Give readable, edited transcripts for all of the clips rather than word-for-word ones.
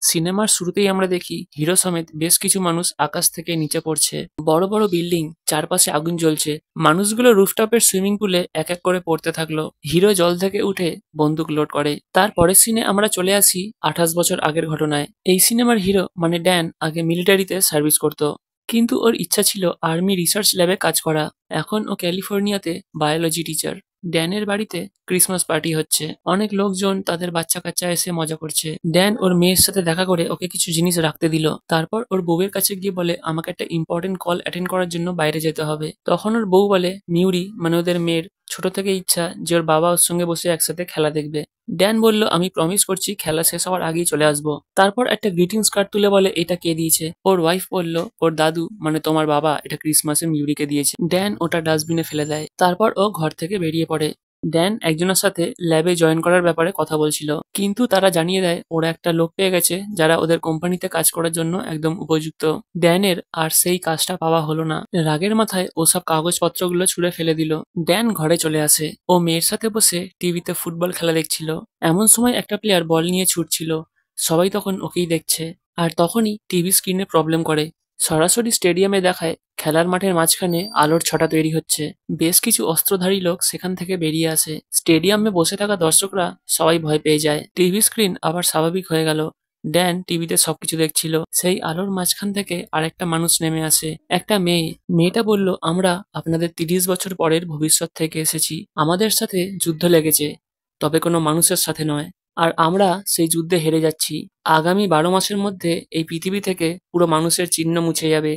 সিনেমার শুরুতেই আমরা দেখি হিরো সমেত বেশ কিছু মানুষ আকাশ থেকে নিচে পড়ছে। বড় বড় বিল্ডিং, চারপাশে আগুন জ্বলছে। মানুষগুলো রুফটপের সুইমিং পুলে এক এক করে পড়তে থাকলো। হিরো জল থেকে উঠে বন্দুক লোড করে। তার পরের সিনে আমরা চলে আসি 28 বছর আগের ঘটনায়। এই সিনেমার হিরো মানে ড্যান আগে মিলিটারিতে সার্ভিস করত, কিন্তু ওর ইচ্ছা ছিল আর্মি রিসার্চ ল্যাবে কাজ করা। এখন ও ক্যালিফোর্নিয়াতে বায়োলজি টিচার। ড্যানের বাড়িতে ক্রিসমাস পার্টি হচ্ছে। অনেক লোকজন তাদের বাচ্চা কাচ্চা এসে মজা করছে। ড্যান ওর মেয়ের সাথে দেখা করে ওকে কিছু জিনিস রাখতে দিল। তারপর ওর বউয়ের কাছে গিয়ে বলে আমাকে একটা ইম্পর্টেন্ট কল অ্যাটেন্ড করার জন্য বাইরে যেতে হবে। তখন ওর বউ বলে মিউরি মানে ওদের মেয়ের ছোট থেকে ইচ্ছা যে ওর বাবা ওর সঙ্গে বসে একসাথে খেলা দেখবে। ড্যান বলল আমি প্রমিস করছি খেলা শেষ হওয়ার আগেই চলে আসবো। তারপর একটা গ্রিটিংস কার্ড তুলে বলে এটা কে দিয়েছে। ওর ওয়াইফ বলল ওর দাদু মানে তোমার বাবা এটা ক্রিসমাসে মিউরিকে দিয়েছে। ড্যান ওটা ডাস্টবিনে ফেলে দেয়। তারপর ও ঘর থেকে বেরিয়ে পড়ে। ড্যান একজনের সাথে ল্যাবে জয়েন করার ব্যাপারে কথা বলছিল, কিন্তু তারা জানিয়ে দেয় ওরা একটা লোক পেয়ে গেছে যারা ওদের কোম্পানিতে কাজ করার জন্য একদম উপযুক্ত। ড্যানের আর সেই কাজটা পাওয়া হলো না। রাগের মাথায় ও সব কাগজপত্রগুলো ছুঁড়ে ফেলে দিল। ড্যান ঘরে চলে আসে। ও মেয়ের সাথে বসে টিভিতে ফুটবল খেলা দেখছিল। এমন সময় একটা প্লেয়ার বল নিয়ে ছুটছিল। সবাই তখন ওকেই দেখছে। আর তখনই টিভি স্ক্রিনে প্রবলেম করে। সরাসরি স্টেডিয়ামে দেখায় খেলার মাঠের মাঝখানে আলোর ছটা তৈরি হচ্ছে। বেশ কিছু অস্ত্রধারী লোক সেখান থেকে বেরিয়ে আসে। স্টেডিয়ামে বসে থাকা দর্শকরা সবাই ভয় পেয়ে যায়। টিভি স্ক্রিন আবার স্বাভাবিক হয়ে গেল। ড্যান টিভিতে সবকিছু দেখছিল। সেই আলোর মাঝখান থেকে আরেকটা মানুষ নেমে আসে, একটা মেয়ে। মেয়েটা বলল আমরা আপনাদের 30 বছর পরের ভবিষ্যৎ থেকে এসেছি। আমাদের সাথে যুদ্ধ লেগেছে, তবে কোনো মানুষের সাথে নয়। আর আমরা সেই যুদ্ধে হেরে যাচ্ছি। আগামী 12 মাসের মধ্যে এই পৃথিবী থেকে পুরো মানুষের চিহ্ন মুছে যাবে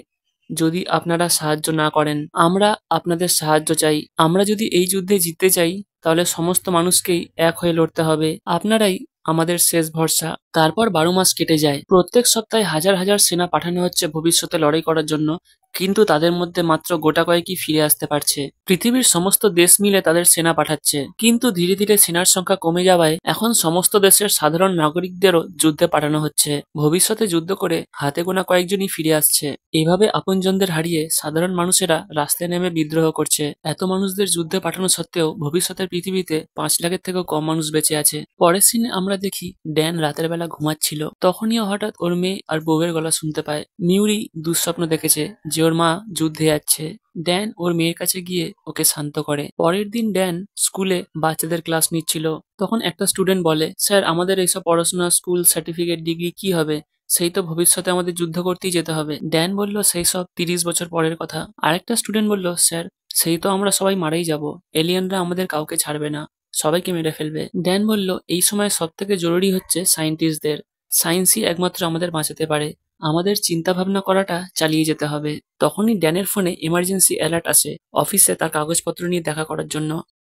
যদি আপনারা সাহায্য না করেন। আমরা আপনাদের সাহায্য চাই। আমরা যদি এই যুদ্ধে জিততে চাই তাহলে সমস্ত মানুষকেই এক হয়ে লড়তে হবে। আপনারাই আমাদের শেষ ভরসা। তারপর 12 মাস কেটে যায়। প্রত্যেক সপ্তাহে হাজার হাজার সেনা পাঠানো হচ্ছে ভবিষ্যতে লড়াই করার জন্য, কিন্তু তাদের মধ্যে মাত্র গোটা কয়েকই ফিরে আসতে পারছে। পৃথিবীর সমস্ত দেশ মিলে তাদের সেনা পাঠাচ্ছে, কিন্তু ধীরে ধীরে সেনার সংখ্যা কমে যাওয়ায় এখন সমস্ত দেশের সাধারণ নাগরিকদেরও যুদ্ধে পাঠানো হচ্ছে। ভবিষ্যতে যুদ্ধ করে হাতে গোনা কয়েকজনই ফিরে আসছে। এভাবে আপনজনদের হারিয়ে সাধারণ মানুষেরা রাস্তায় নেমে বিদ্রোহ করছে। এত মানুষদের যুদ্ধে পাঠানো সত্ত্বেও ভবিষ্যতের পৃথিবীতে 5 লাখের থেকেও কম মানুষ বেঁচে আছে। পরের সিনে আমরা দেখি ড্যান রাতের বেলা ঘুমাচ্ছিল। তখনই হঠাৎ ওর মেয়ে আর বউয়ের গলা শুনতে পায়। মিউরি দুঃস্বপ্ন দেখেছে যে ওর মা যুদ্ধে যাচ্ছে। ড্যান ওর মেয়ের কাছে গিয়ে ওকে শান্ত করে। পরের দিন ড্যান স্কুলে বাচ্চাদের ক্লাস নিচ্ছিল। তখন একটা স্টুডেন্ট বলে স্যার আমাদের এইসব পড়াশোনা, স্কুল সার্টিফিকেট, ডিগ্রি কি হবে? সেই তো ভবিষ্যতে আমাদের যুদ্ধ করতেই যেতে হবে। ড্যান বলল সেই সব 30 বছর পরের কথা। আরেকটা স্টুডেন্ট বলল স্যার সেই তো আমরা সবাই মারাই যাব। এলিয়েনরা আমাদের কাউকে ছাড়বে না, সবাইকে মেরে ফেলবে। ড্যান বলল এই সময় সব থেকে জরুরি হচ্ছে সায়েন্টিস্টদের। সায়েন্সই একমাত্র আমাদের বাঁচাতে পারে। আমাদের চিন্তা ভাবনা করাটা চালিয়ে যেতে হবে। তখনই ড্যানের ফোনে এমার্জেন্সি অ্যালার্ট আসে। অফিসে তার কাগজপত্র নিয়ে দেখা করার জন্য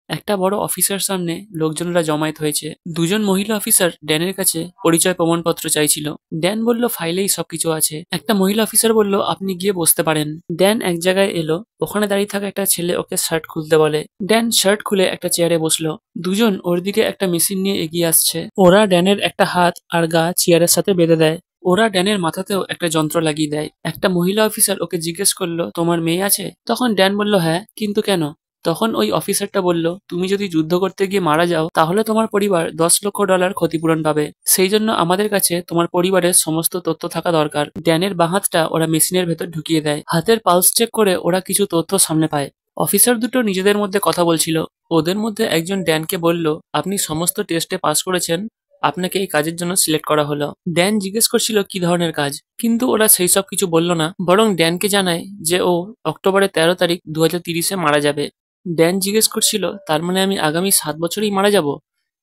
একটা বড় অফিসের সামনে লোকজনরা জমায়েত হয়েছে। দুজন মহিলা অফিসার ড্যানের কাছে পরিচয় প্রমাণপত্র চাইছিল। ড্যান বলল ফাইলেই সবকিছু আছে। একটা মহিলা অফিসার বলল আপনি গিয়ে বসতে পারেন। ড্যান এক জায়গায় এলো। ওখানে দাঁড়িয়ে থাকা একটা ছেলে ওকে শার্ট খুলতে বলে। ড্যান শার্ট খুলে একটা চেয়ারে বসলো। দুজন ওর দিকে একটা মেশিন নিয়ে এগিয়ে আসছে। ওরা ড্যানের একটা হাত আর গা চেয়ারের সাথে বেঁধে দেয়। ওরা ড্যানের মাথাতেও একটা যন্ত্র লাগিয়ে দেয়। একটা মহিলা অফিসার ওকে জিজ্ঞেস করলো তোমার মেয়ে আছে? তখন ড্যান বলল হ্যাঁ, কিন্তু কেন? তখন ওই অফিসারটা বলল তুমি যদি যুদ্ধ করতে গিয়ে মারা যাও তাহলে তোমার পরিবার $10 লক্ষ ক্ষতিপূরণ পাবে। সেই জন্য আমাদের কাছে তোমার পরিবারের সমস্ত তথ্য থাকা দরকার। ড্যানের বাঁ হাতটা ওরা মেশিনের ভেতর ঢুকিয়ে দেয়। হাতের পালস চেক করে ওরা কিছু তথ্য সামনে পায়। অফিসার দুটো নিজেদের মধ্যে কথা বলছিল। ওদের মধ্যে একজন ড্যানকে বলল আপনি সমস্ত টেস্টে পাস করেছেন, আপনাকে এই কাজের জন্য সিলেক্ট করা হলো। ড্যান জিজ্ঞেস করছিল কি ধরনের কাজ, কিন্তু ওরা সেই সব কিছু বলল না, বরং ড্যানকে জানায় যে ও অক্টোবরের 13 তারিখ 2030-এ মারা যাবে। ড্যান জিজ্ঞেস করছিল তার মানে আমি আগামী 7 বছরেই মারা যাব?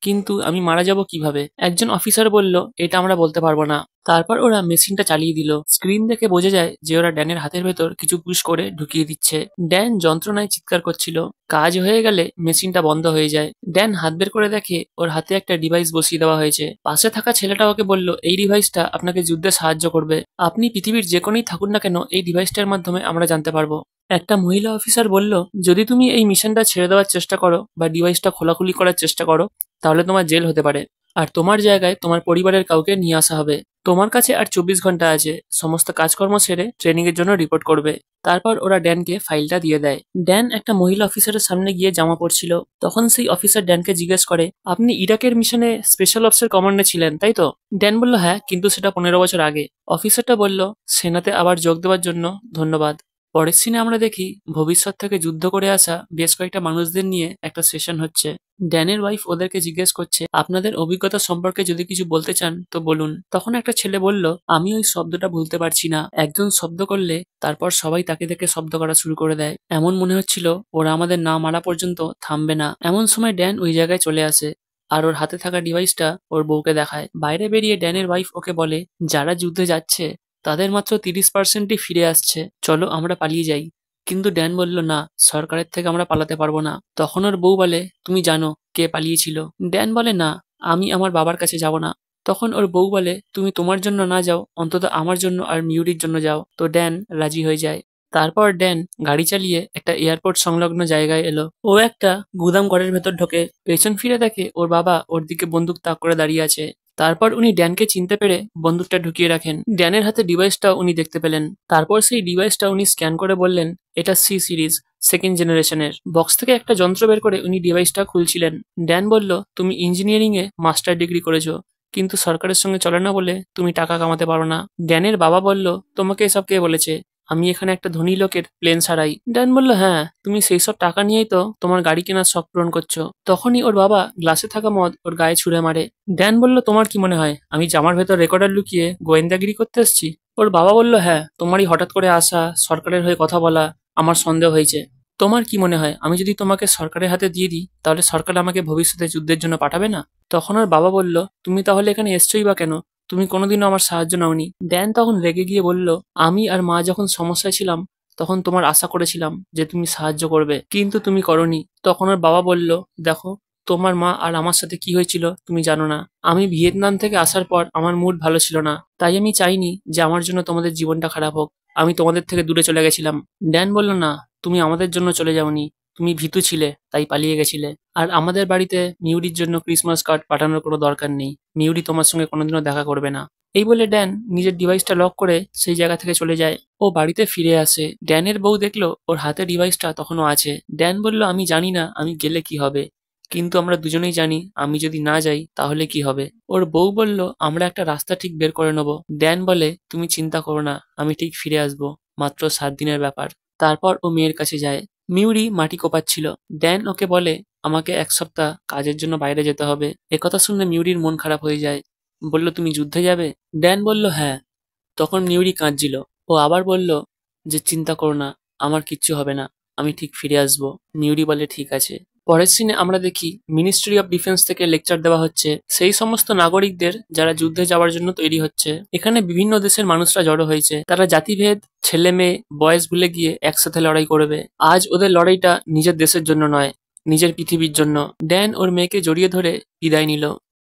কিন্তু আমি মারা যাব কিভাবে? একজন অফিসার বলল এটা আমরা বলতে পারবো না। তারপর ওরা মেশিনটা চালিয়ে দিল। স্ক্রিন দেখে বোঝা যায় যে ওরা ড্যানের হাতের ভেতর কিছু পুশ করে ঢুকিয়ে দিচ্ছে। ড্যান যন্ত্রণায় চিৎকার করছিল। কাজ হয়ে গেলে মেশিনটা বন্ধ হয়ে যায়। ড্যান হাত বের করে দেখে ওর হাতে একটা ডিভাইস বসিয়ে দেওয়া হয়েছে। পাশে থাকা ছেলেটা ওকে বলল এই ডিভাইসটা আপনাকে যুদ্ধে সাহায্য করবে। আপনি পৃথিবীর যে কোনেই থাকুন না কেন এই ডিভাইসটার মাধ্যমে আমরা জানতে পারবো। একটা মহিলা অফিসার বলল যদি তুমি এই মিশনটা ছেড়ে দেওয়ার চেষ্টা করো বা ডিভাইসটা খোলাখুলি করার চেষ্টা করো তাহলে তোমার জেল হতে পারে। আর তোমার জায়গায় তোমার পরিবারের কাউকে নিয়ে আসা হবে। তোমার কাছে আর 24 ঘন্টা আছে, সমস্ত কাজকর্ম সেরে ট্রেনিং এর জন্য রিপোর্ট করবে। তারপর ওরা ড্যানকে ফাইলটা দিয়ে দেয়। ড্যান একটা মহিলা অফিসারের সামনে গিয়ে জামা পড়ছিল, তখন সেই অফিসার ড্যানকে জিজ্ঞেস করে, আপনি ইরাকের মিশনে স্পেশাল অপসের কমান্ডে ছিলেন তাই তো? ড্যান বলল, হ্যাঁ, কিন্তু সেটা 15 বছর আগে। অফিসারটা বলল, সেনাতে আবার যোগ দেওয়ার জন্য ধন্যবাদ। পরের সিনে আমরা দেখি ভবিষ্যৎ থেকে যুদ্ধ করে আসা বেশ কয়েকটা মানুষদের নিয়ে একটা সেশন হচ্ছে। ড্যানের ওয়াইফ ওদেরকে জিজ্ঞেস করছে, আপনাদের অভিজ্ঞতা সম্পর্কে যদি কিছু বলতে চান তো বলুন। তখন একটা ছেলে বলল, আমি ওই শব্দটা ভুলতে পারছি না, একজন শব্দ করলে তারপর সবাই তাকে দেখে শব্দ করা শুরু করে দেয়, এমন মনে হচ্ছিল ওরা আমাদের না মারা পর্যন্ত থামবে না। এমন সময় ড্যান ওই জায়গায় চলে আসে আর ওর হাতে থাকা ডিভাইসটা ওর বউকে দেখায়। বাইরে বেরিয়ে ড্যানের ওয়াইফ ওকে বলে, যারা যুদ্ধে যাচ্ছে তাদের মাত্র 30%ই ফিরে আসছে, চলো আমরা পালিয়ে যাই। কিন্তু ড্যান বলল, না, সরকারের থেকে আমরা পালাতে পারবো না। তখন ওর বউ বলে, তুমি জানো কে পালিয়েছিল? ড্যান বলে, না, আমি আমার বাবার কাছে যাব না। তখন ওর বউ বলে, তুমি তোমার জন্য না যাও, অন্তত আমার জন্য আর মিউরির জন্য যাও। তো ড্যান রাজি হয়ে যায়। তারপর ড্যান গাড়ি চালিয়ে একটা এয়ারপোর্ট সংলগ্ন জায়গায় এলো। ও একটা গুদাম ঘরের ভেতর ঢোকে, পেছন ফিরে দেখে ওর বাবা ওর দিকে বন্দুক তাক করে দাঁড়িয়ে আছে। তারপর উনি ড্যানকে চিনতে পেরে বন্দুকটা ঢুকিয়ে রাখেন। ড্যানের হাতে ডিভাইসটা উনি দেখতে পেলেন। তারপর সেই ডিভাইসটা উনি স্ক্যান করে বললেন, এটা সি সিরিজ, সেকেন্ড জেনারেশনের। বক্স থেকে একটা যন্ত্র বের করে উনি ডিভাইসটা খুলছিলেন। ড্যান বলল, তুমি ইঞ্জিনিয়ারিং এ মাস্টার ডিগ্রি করেছো, কিন্তু সরকারের সঙ্গে চলে না বলে তুমি টাকা কামাতে পারো না। ড্যানের বাবা বলল, তোমাকে এসব কে বলেছে? আমি এখানে একটা ধনী লোকের প্লেন সারাই। ড্যান বলল, হ্যাঁ, তুমি সেই সব টাকা নিয়েই তো তোমার গাড়ি কেনার শখ পূরণ করছো। তখনই ওর বাবা গ্লাসে থাকা মদ ওর গায়ে ছুঁড়ে মারে। ড্যান বলল, তোমার কি মনে হয় আমি জামার ভেতর রেকর্ডার লুকিয়ে গোয়েন্দাগিরি করতে এসেছি? ওর বাবা বলল, হ্যাঁ, তোমারই হঠাৎ করে আসা, সরকারের হয়ে কথা বলা, আমার সন্দেহ হয়েছে। তোমার কি মনে হয় আমি যদি তোমাকে সরকারের হাতে দিয়ে দিই তাহলে সরকার আমাকে ভবিষ্যতে যুদ্ধের জন্য পাঠাবে না? তখন ওর বাবা বলল, তুমি তাহলে এখানে এসছোই বা কেন? তুমি কোনোদিনও আমার সাহায্য নাওনি। ড্যান তখন রেগে গিয়ে বলল, আমি আর মা যখন সমস্যায় ছিলাম তখন তোমার আশা করেছিলাম যে তুমি সাহায্য করবে, কিন্তু তুমি করনি। তখন ওর বাবা বলল, দেখো, তোমার মা আর আমার সাথে কি হয়েছিল তুমি জানো না। আমি ভিয়েতনাম থেকে আসার পর আমার মুড ভালো ছিল না, তাই আমি চাইনি যে আমার জন্য তোমাদের জীবনটা খারাপ হোক। আমি তোমাদের থেকে দূরে চলে গেছিলাম। ড্যান বলল, না, তুমি আমাদের জন্য চলে যাওনি, তুমি ভীতু ছিলে তাই পালিয়ে গেছিলে। আর আমাদের বাড়িতে মিউরির জন্য ক্রিসমাস কার্ড পাঠানোর কোনো দরকার নেই, মিউরি তোমার সঙ্গে কোনোদিনও দেখা করবে না। এই বলে ড্যান নিজের ডিভাইসটা লক করে সেই জায়গা থেকে চলে যায়। ও বাড়িতে ফিরে আসে। ড্যানের বউ দেখলো ওর হাতে ডিভাইসটা তখনও আছে। ড্যান বলল, আমি জানি না আমি গেলে কি হবে, কিন্তু আমরা দুজনেই জানি আমি যদি না যাই তাহলে কি হবে। ওর বউ বলল, আমরা একটা রাস্তা ঠিক বের করে নেব। ড্যান বলে, তুমি চিন্তা করো না, আমি ঠিক ফিরে আসবো, মাত্র 7 দিনের ব্যাপার। তারপর ও মেয়ের কাছে যায়। মিউরি মাটি কোপাচ্ছিল। ড্যান ওকে বলে, আমাকে 1 সপ্তাহ কাজের জন্য বাইরে যেতে হবে। একথা শুনে মিউরির মন খারাপ হয়ে যায়। বলল, তুমি যুদ্ধে যাবে? ড্যান বলল, হ্যাঁ। তখন মিউরি কাঁদছিল। ও আবার বলল যে, চিন্তা করো না, আমার কিচ্ছু হবে না, আমি ঠিক ফিরে আসবো। মিউরি বলে, ঠিক আছে। পরের সিনে আমরা দেখি মিনিস্ট্রি অফ ডিফেন্স থেকে লেকচার দেওয়া হচ্ছে সেই সমস্ত নাগরিকদের যারা যুদ্ধে যাওয়ার জন্য তৈরি হচ্ছে। এখানে বিভিন্ন দেশের মানুষরা জড়ো হয়েছে, তারা জাতিভেদ, ছেলে মেয়ে, বয়স ভুলে গিয়ে একসাথে লড়াই করবে। আজ ওদের লড়াইটা নিজের দেশের জন্য নয়, নিজের পৃথিবীর জন্য। ড্যান ওর মেয়েকে জড়িয়ে ধরে বিদায় নিল।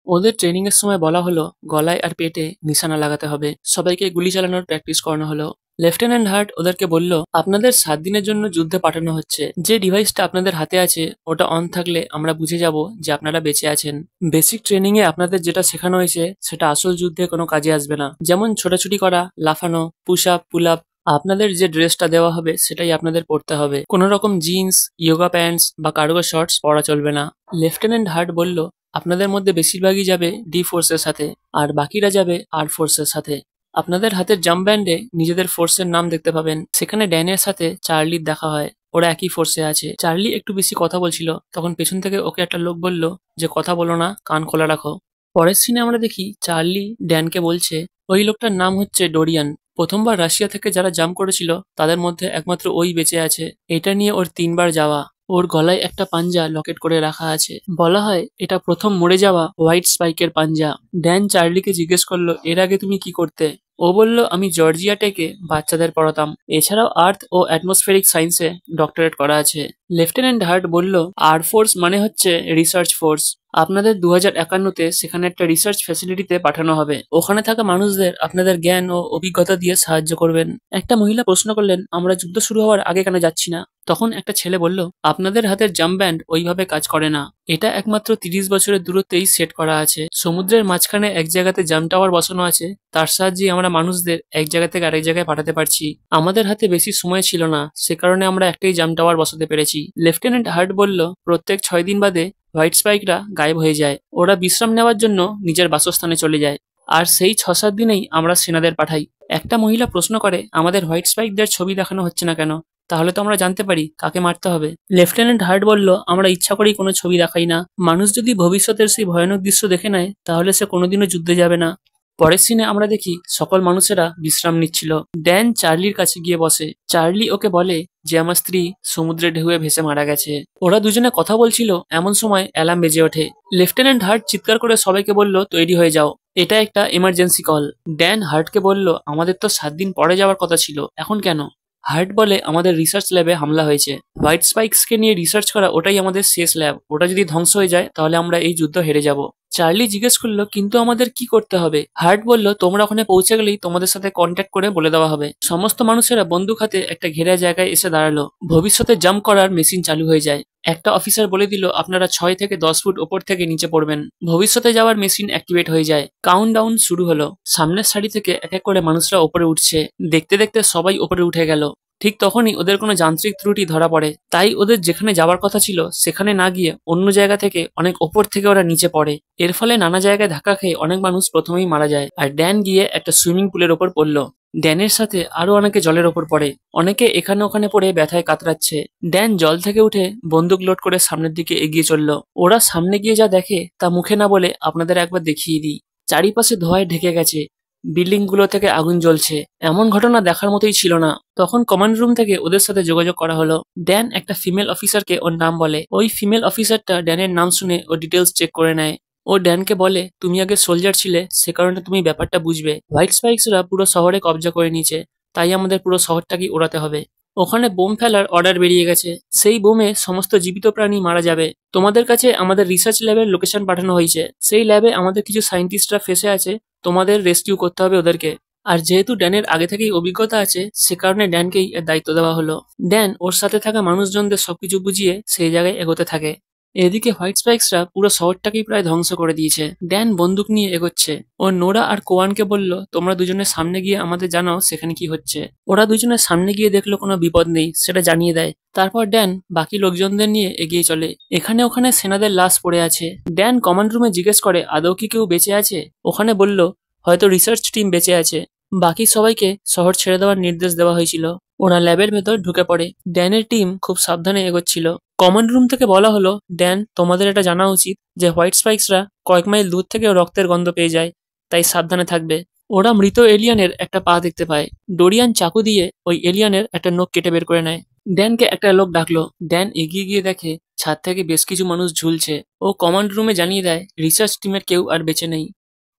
ওদের ট্রেনিং এর সময় বলা হলো গলায় আর পেটে নিশানা লাগাতে হবে। সবাইকে গুলি চালানোর প্র্যাকটিস করানো হলো। লেফটেন্যান্ট হার্ট ওদেরকে বলল, আপনাদের 7 দিনের জন্য যুদ্ধে পাঠানো হচ্ছে। যে ডিভাইসটা আপনাদের হাতে আছে ওটা অন থাকলে আমরা বুঝে যাব যে আপনারা বেঁচে আছেন। বেসিক ট্রেনিং এ আপনাদের যেটা শেখানো হয়েছে সেটা আসল যুদ্ধে কোনো কাজে আসবে না, যেমন ছোটাছুটি করা, লাফানো, পুশ আপ, পুল আপ। আপনাদের যে ড্রেসটা দেওয়া হবে সেটাই আপনাদের পরতে হবে। কোনো রকম জিন্স, ইয়োগা প্যান্টস বা কার্গো শর্টস পরা চলবে না। লেফটেন্যান্ট হার্ট বলল, আপনাদের মধ্যে বেশিরভাগই যাবে ডি ফোর্সের সাথে আর বাকিরা যাবে আর ফোর্সের সাথে। আপনাদের হাতের জাম্প ব্যান্ডে নিজেদের ফোর্সের নাম দেখতে পাবেন। সেখানে ড্যানের সাথে চার্লির দেখা হয়। ওরা একই ফোর্সে আছে। চার্লি একটু বেশি কথা বলছিল, তখন পেছন থেকে ওকে একটা লোক বলল যে, কথা বলো না, কান খোলা রাখো। পরের সিনে আমরা দেখি চার্লি ড্যানকে বলছে, ওই লোকটার নাম হচ্ছে ডোরিয়ান। প্রথমবার রাশিয়া থেকে যারা জাম্প করেছিল তাদের মধ্যে একমাত্র ওই বেঁচে আছে। এটা নিয়ে ওর 3বার যাওয়া। ওর গলায় একটা পাঞ্জা লকেট করে রাখা আছে। বলা হয় এটা প্রথম মরে যাওয়া হোয়াইট স্পাইকের পাঞ্জা। ড্যান চার্লিকে জিজ্ঞেস করলো, এর আগে তুমি কি করতে? ও বলল, আমি জর্জিয়া টেকে বাচ্চাদের পড়াতাম, এছাড়াও আর্থ ও অ্যাটমসফেরিক সায়েন্সে ডক্টরেট করা আছে। লেফটেন্যান্ট হার্ট বলল, আর ফোর্স মানে হচ্ছে রিসার্চ ফোর্স, আপনাদের 2051-তে সেখানে একটা রিসার্চ ফ্যাসিলিটিতে পাঠানো হবে। ওখানে থাকা মানুষদের আপনাদের জ্ঞান ও অভিজ্ঞতা দিয়ে সাহায্য করবেন। একটা মহিলা প্রশ্ন করলেন, আমরা যুদ্ধ শুরু হওয়ার আগে কেন যাচ্ছি না? তখন একটা ছেলে বলল, আপনাদের হাতের জাম্প ব্যান্ড ওইভাবে কাজ করে না। এটা একমাত্র 30 বছরের দূরত্বেই সেট করা আছে। সমুদ্রের মাঝখানে এক জায়গাতে জাম্প টাওয়ার বসানো আছে, তার সাহায্যে আমরা মানুষদের এক জায়গা থেকে আরেক জায়গায় পাঠাতে পারছি। আমাদের হাতে বেশি সময় ছিল না, সে কারণে আমরা একটাই জাম্প টাওয়ার বসাতে পেরেছি। লেফটেন্যান্ট হার্ট বলল, প্রত্যেক 6 দিন বাদে হোয়াইট স্পাইকরা গায়েব হয়ে যায়। ওরা বিশ্রাম নেওয়ার জন্য নিজের বাসস্থানে চলে যায়। আর সেই 6-7 দিনেই আমরা সেনাদের পাঠাই। একটা মহিলা প্রশ্ন করে, আমাদের হোয়াইট স্পাইকদের ছবি দেখানো হচ্ছে না কেন? তাহলে তো আমরা জানতে পারি কাকে মারতে হবে। লেফটেন্যান্ট হার্ট বলল, আমরা ইচ্ছা করেই কোনো ছবি দেখাই না। মানুষ যদি ভবিষ্যতের সেই ভয়ানক দৃশ্য দেখে নেয় তাহলে সে কোনোদিনও যুদ্ধে যাবে না। পরের সিনে আমরা দেখি সকল মানুষেরা বিশ্রাম নিচ্ছিল। ড্যান চার্লির কাছে গিয়ে বসে। চার্লি ওকে বলে যে আমার স্ত্রী সমুদ্রে ঢেউয়ে ভেসে মারা গেছে। ওরা দুজনে কথা বলছিল, এমন সময় অ্যালার্ম বেজে ওঠে। লেফটেন্যান্ট হার্ট চিৎকার করে সবাইকে বলল, তৈরি হয়ে যাও, এটা একটা এমার্জেন্সি কল। ড্যান হার্টকে বলল, আমাদের তো 7 দিন পরে যাওয়ার কথা ছিল, এখন কেন? হার্ট বলে, আমাদের রিসার্চ ল্যাবে হামলা হয়েছে। হোয়াইট স্পাইক্সকে নিয়ে রিসার্চ করা ওটাই আমাদের শেষ ল্যাব। ওটা যদি ধ্বংস হয়ে যায় তাহলে আমরা এই যুদ্ধ হেরে যাব। চার্লি জিজ্ঞেস করলো, কিন্তু আমাদের কি করতে হবে? হার্ট বলল, তোমরা ওখানে পৌঁছে গেলেই তোমাদের সাথে কন্ট্যাক্ট করে বলে দেওয়া হবে। সমস্ত মানুষেরা বন্দুক হাতে একটা ঘেরা জায়গায় এসে দাঁড়ালো। ভবিষ্যতে জাম্প করার মেশিন চালু হয়ে যায়। একটা অফিসার বলে দিল, আপনারা 6 থেকে 10 ফুট ওপর থেকে নিচে পড়বেন। ভবিষ্যতে যাওয়ার মেশিন অ্যাক্টিভেট হয়ে যায়। কাউন্টডাউন শুরু হলো। সামনের সারি থেকে এক এক করে মানুষরা ওপরে উঠছে। দেখতে দেখতে সবাই ওপরে উঠে গেল। ঠিক তখনই ওদের কোনো যান্ত্রিক ত্রুটি ধরা পড়ে। তাই ওদের যেখানে যাওয়ার কথা ছিল সেখানে না গিয়ে অন্য জায়গা থেকে অনেক ওপর থেকে ওরা নিচে পড়ে। এর ফলে নানা জায়গায় ধাক্কা খেয়ে অনেক মানুষ প্রথমেই মারা যায়। আর ড্যান গিয়ে একটা সুইমিং পুলের ওপর পড়লো। ড্যানের সাথে আরো অনেকে জলের ওপর পড়ে। অনেকে এখানে ওখানে পড়ে ব্যথায় কাতরাচ্ছে। ড্যান জল থেকে উঠে বন্দুক লোড করে সামনের দিকে এগিয়ে চলল। ওরা সামনে গিয়ে যা দেখে তা মুখে না বলে আপনাদের একবার দেখিয়ে দিই। চারিপাশে ধোঁয়ায় ঢেকে গেছে। বিল্ডিং গুলো থেকে আগুন জ্বলছে। এমন ঘটনা দেখার মতোই ছিল না। তখন কমান্ড রুম থেকে ওদের সাথে যোগাযোগ করা হলো। ড্যান একটা ফিমেল অফিসারকে ওর নাম বলে। ওই ফিমেল অফিসারটা ড্যানের নাম শুনে ও ডিটেলস চেক করে নেয়। ও ড্যানকে বলে, তুমি আগে সোলজার ছিলে, সে কারণে তুমি ব্যাপারটা বুঝবে। হোয়াইট স্পাইক্সরা পুরো শহরে কবজা করে নিয়েছে, তাই আমাদের পুরো শহরটাকেই ওড়াতে হবে। ওখানে বোম ফেলার অর্ডার বেরিয়ে গেছে। সেই বোমে সমস্ত জীবিত প্রাণী মারা যাবে। তোমাদের কাছে আমাদের রিসার্চ ল্যাবের লোকেশন পাঠানো হয়েছে। সেই ল্যাবে আমাদের কিছু সায়েন্টিস্টরা ফেসে আছে, তোমাদের রেস্কিউ করতে হবে ওদেরকে। আর যেহেতু ড্যানের আগে থেকেই অভিজ্ঞতা আছে, সে কারণে ড্যানকেই এর দায়িত্ব দেওয়া হলো। ড্যান ওর সাথে থাকা মানুষজনদের সবকিছু বুঝিয়ে সেই জায়গায় এগোতে থাকে। এদিকে হোয়াইট স্পাইক্সরা পুরো শহরটাকেই প্রায় ধ্বংস করে দিয়েছে। ড্যান বন্দুক নিয়ে এগোচ্ছে। ও নোরা আর কোয়ানকে বলল, তোমরা দুজনের সামনে গিয়ে আমাদের জানাও সেখানে কি হচ্ছে। ওরা দুজনের সামনে গিয়ে দেখলো কোনো বিপদ নেই, সেটা জানিয়ে দেয়। তারপর ড্যান বাকি লোকজনদের নিয়ে এগিয়ে চলে। এখানে ওখানে সেনাদের লাশ পড়ে আছে। ড্যান কমান্ড রুমে জিজ্ঞেস করে, আদৌ কি কেউ বেঁচে আছে? ওখানে বলল, হয়তো রিসার্চ টিম বেঁচে আছে। বাকি সবাইকে শহর ছেড়ে দেওয়ার নির্দেশ দেওয়া হয়েছিল। ওরা ল্যাবের ভেতর ঢুকে পড়ে। ড্যানের টিম খুব সাবধানে এগোচ্ছিল। কমান্ড রুম থেকে বলা হলো, ড্যান, তোমাদের এটা জানা উচিত যে হোয়াইট স্পাইক্সরা কয়েক মাইল দূর থেকেও রক্তের গন্ধ পেয়ে যায়, তাই সাবধানে থাকবে। ওরা মৃত এলিয়ানের একটা পা দেখতে পায়। ডোরিয়ান চাকু দিয়ে ওই এলিয়ানের একটা নখ কেটে বের করে নেয়। ড্যানকে একটা লোক ডাকলো। ড্যান এগিয়ে গিয়ে দেখে ছাদ থেকে বেশ কিছু মানুষ ঝুলছে। ও কমান্ড রুমে জানিয়ে দেয় রিসার্চ টিমের কেউ আর বেঁচে নেই।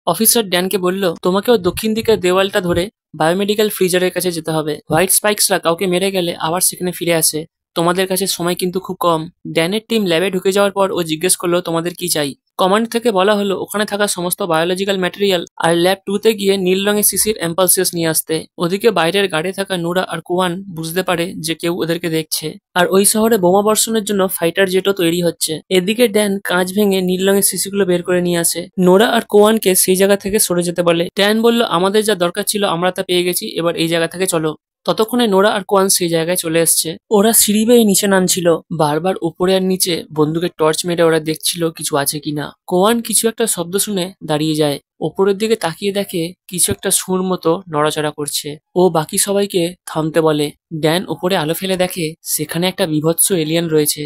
অফিসার ড্যানকে বলল, তোমাকেও দক্ষিণ দিকের দেওয়ালটা ধরে বায়োমেডিক্যাল ফ্রিজারের কাছে যেতে হবে। হোয়াইট স্পাইক্সরা কাউকে মেরে গেলে আবার সেখানে ফিরে আসে। তোমাদের কাছে সময় কিন্তু খুব কম। ড্যানের টিম ল্যাবে ঢুকে যাওয়ার পর ও জিজ্ঞেস করলো, তোমাদের কি চাই? কমান্ড থেকে বলা হলো ওখানে থাকা সমস্ত বায়োলজিক্যাল ম্যাটেরিয়াল আর ল্যাব 2-তে গিয়ে নীল রঙের শিশির অ্যাম্পালসিয়াস নিয়ে আসতে। ওদিকে বাইরের গাড়ি থাকা নোরা আর কুয়ান বুঝতে পারে যে কেউ ওদেরকে দেখছে। আর ওই শহরে বোমা বর্ষণের জন্য ফাইটার জেটও তৈরি হচ্ছে। এদিকে ড্যান কাঁচ ভেঙে নীল রঙের শিশিগুলো বের করে নিয়ে আসে। নোরা আর কোয়ানকে সেই জায়গা থেকে সরে যেতে বলে। ড্যান বলল, আমাদের যা দরকার ছিল আমরা তা পেয়ে গেছি, এবার এই জায়গা থেকে চলো। ততক্ষণে নোরা আর কোয়ান সেই জায়গায় চলে এসছে। ওরা সিঁড়ি বেয়ে নিচে নামছিল। বারবার উপরে আর নিচে বন্দুকের টর্চ মেরে ওরা দেখছিল কিছু আছে কিনা। কোয়ান কিছু একটা শব্দ শুনে দাঁড়িয়ে যায়। ওপরের দিকে তাকিয়ে দেখে কিছু একটা সুর মতো নড়াচড়া করছে। ও বাকি সবাইকে থামতে বলে। ড্যান ওপরে আলো ফেলে দেখে সেখানে একটা বীভৎস এলিয়েন রয়েছে।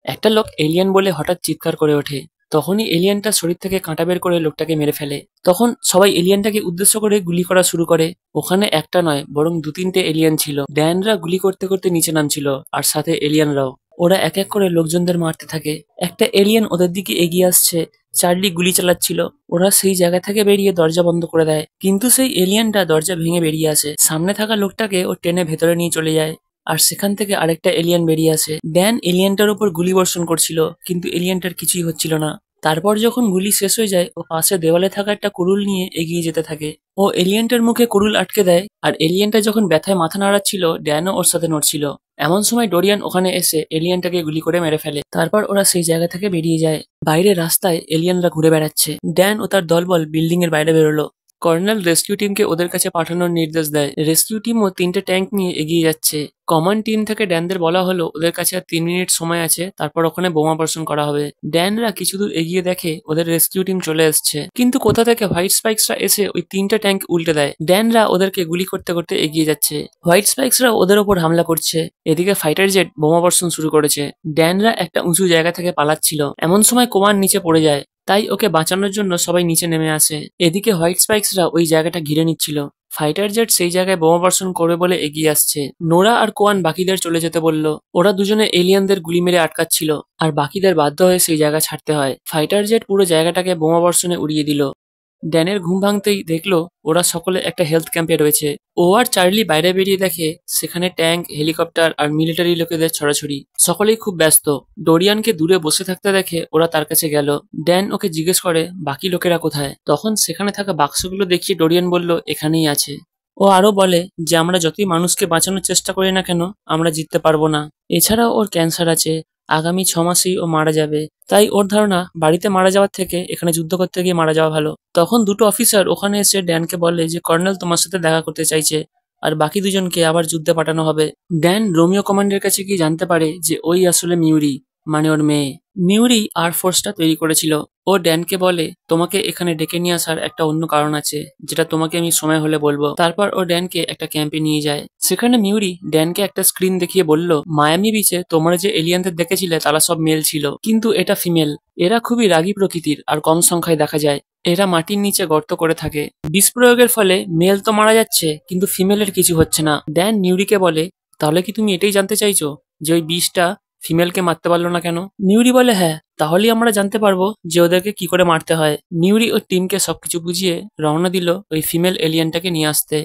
একটা লোক এলিয়েন বলে হঠাৎ চিৎকার করে ওঠে। তখনই এলিয়েনটা শরীর থেকে কাঁটা বের করে লোকটাকে মেরে ফেলে। তখন সবাই এলিয়েনটাকে উদ্দেশ্য করে গুলি করা শুরু করে। ওখানে একটা নয় বরং 2-3টে এলিয়েন ছিল। ড্যানরা গুলি করতে করতে নিচে নামছিল, আর সাথে এলিয়েনরাও। ওরা এক এক করে লোকজনদের মারতে থাকে। একটা এলিয়েন ওদের দিকে এগিয়ে আসছে। চার্লি গুলি চালাচ্ছিল। ওরা সেই জায়গা থেকে বেরিয়ে দরজা বন্ধ করে দেয়, কিন্তু সেই এলিয়েনটা দরজা ভেঙে বেরিয়ে আসে। সামনে থাকা লোকটাকে ও টেনে ভেতরে নিয়ে চলে যায়। আর সেখান থেকে আরেকটা এলিয়েন বেরিয়ে আসে। ড্যান এলিয়েনটার উপর গুলি বর্ষণ করছিল, কিন্তু এলিয়েনটার কিছুই হচ্ছিল না। তারপর যখন গুলি শেষ হয়ে যায়, ও পাশে দেওয়ালে থাকা একটা কুড়ুল নিয়ে এগিয়ে যেতে থাকে। ও এলিয়েনটার মুখে কুড়ুল আটকে দেয়, আর এলিয়েনটা যখন ব্যথায় মাথা নাড়াচ্ছিল, ড্যানও ওর সাথে নড়ছিল। এমন সময় ডোরিয়ান ওখানে এসে এলিয়েনটাকে গুলি করে মেরে ফেলে। তারপর ওরা সেই জায়গা থেকে বেরিয়ে যায়। বাইরে রাস্তায় এলিয়েনরা ঘুরে বেড়াচ্ছে। ড্যান ও তার দলবল বিল্ডিং এর বাইরে বেরোলো। কর্নেল রেস্কিউ টিমকে ওদের কাছে পাঠানোর নির্দেশ দেয়। রেস্কিউ টিমও 3টে ট্যাঙ্ক নিয়ে এগিয়ে যাচ্ছে। কমান্ড টিম থেকে ড্যানদের বলা হলো ওদের কাছে আর 3 মিনিট সময় আছে, তারপর ওখানে বোমা বর্ষণ করা হবে। ড্যানরা কিছু দূর এগিয়ে দেখে ওদের রেস্কিউ টিম চলে এসছে, কিন্তু কোথা থেকে হোয়াইট স্পাইক্সরা এসে ওই 3টে ট্যাঙ্ক উল্টে দেয়। ড্যানরা ওদেরকে গুলি করতে করতে এগিয়ে যাচ্ছে। হোয়াইট স্পাইক্সরা ওদের ওপর হামলা করছে। এদিকে ফাইটার জেট বোমা বর্ষণ শুরু করেছে। ড্যানরা একটা উঁচু জায়গা থেকে পালাচ্ছিল। এমন সময় কোমান নিচে পড়ে যায়, তাই ওকে বাঁচানোর জন্য সবাই নিচে নেমে আসে। এদিকে হোয়াইট স্পাইক্সরা ওই জায়গাটা ঘিরে নিচ্ছিল। ফাইটার জেট সেই জায়গায় বোমা বর্ষণ করবে বলে এগিয়ে আসছে। নোরা আর কোয়ান বাকিদের চলে যেতে বলল। ওরা দুজনে এলিয়ানদের গুলি মেরে আটকাচ্ছিল, আর বাকিদের বাধ্য হয়ে সেই জায়গা ছাড়তে হয়। ফাইটার জেট পুরো জায়গাটাকে বোমা বর্ষণে উড়িয়ে দিল। ড্যানের ঘুম ভাঙতেই দেখলো ওরা সকলে একটা হেলথ ক্যাম্পে রয়েছে। ও আর চার্লি বাইরে বেরিয়ে দেখে সেখানে ট্যাঙ্ক, হেলিকপ্টার আর মিলিটারি লোকেদের ছড়াছড়ি। সকলেই খুব ব্যস্ত। ডোরিয়ানকে দূরে বসে থাকতে দেখে ওরা তার কাছে গেল। ড্যান ওকে জিজ্ঞেস করে বাকি লোকেরা কোথায়। তখন সেখানে থাকা বাক্সগুলো দেখিয়ে ডোরিয়ান বলল এখানেই আছে। ও আরো বলে যে আমরা যতই মানুষকে বাঁচানোর চেষ্টা করি না কেন, আমরা জিততে পারবো না। এছাড়াও ওর ক্যান্সার আছে, আগামী 6 মাসেই ও মারা যাবে। তাই ওর ধারণা বাড়িতে মারা যাওয়ার থেকে এখানে যুদ্ধ করতে গিয়ে মারা যাওয়া ভালো। তখন দুটো অফিসার ওখানে এসে ড্যানকে বলে যে কর্নেল তোমার সাথে দেখা করতে চাইছে, আর বাকি দুজনকে আবার যুদ্ধে পাঠানো হবে। ড্যান রোমিও কমান্ডের কাছে গিয়ে জানতে পারে যে ওই আসলে মিউরি, মানে ওর মেয়ে। মিউরি আর ফোর্সটা তৈরি করেছিল। ও ড্যানকে বলে তোমাকে এখানে ডেকে নিয়ে আসার একটা অন্য কারণ আছে, যেটা তোমাকে আমি সময় হলে বলবো। তারপর ও ড্যানকে একটা ক্যাম্পে নিয়ে যায়। সেখানে মিউরি ড্যানকে একটা স্ক্রিন দেখিয়ে বলল মায়ামি বিচে তোমরা যে এলিয়ানদের দেখেছিলে তারা সব মেল ছিল, কিন্তু এটা ফিমেল। এরা খুবই রাগী প্রকৃতির আর কম সংখ্যায় দেখা যায়। এরা মাটির নিচে গর্ত করে থাকে। বিষ প্রয়োগের ফলে মেল তো মারা যাচ্ছে, কিন্তু ফিমেলের কিছু হচ্ছে না। ড্যান মিউরিকে বলে তাহলে কি তুমি এটাই জানতে চাইছো যে ওই বিষটা ফিমেলকে মারতে পারলো না কেন? মিউরি বলে হ্যাঁ, তাহলেই আমরা জানতে পারবো যে ওদেরকে কি করে মারতে হয়। মিউরি ও টিমকে সবকিছু বুঝিয়ে রওনা দিল ওই ফিমেল এলিয়ানটাকে নিয়ে আসতে।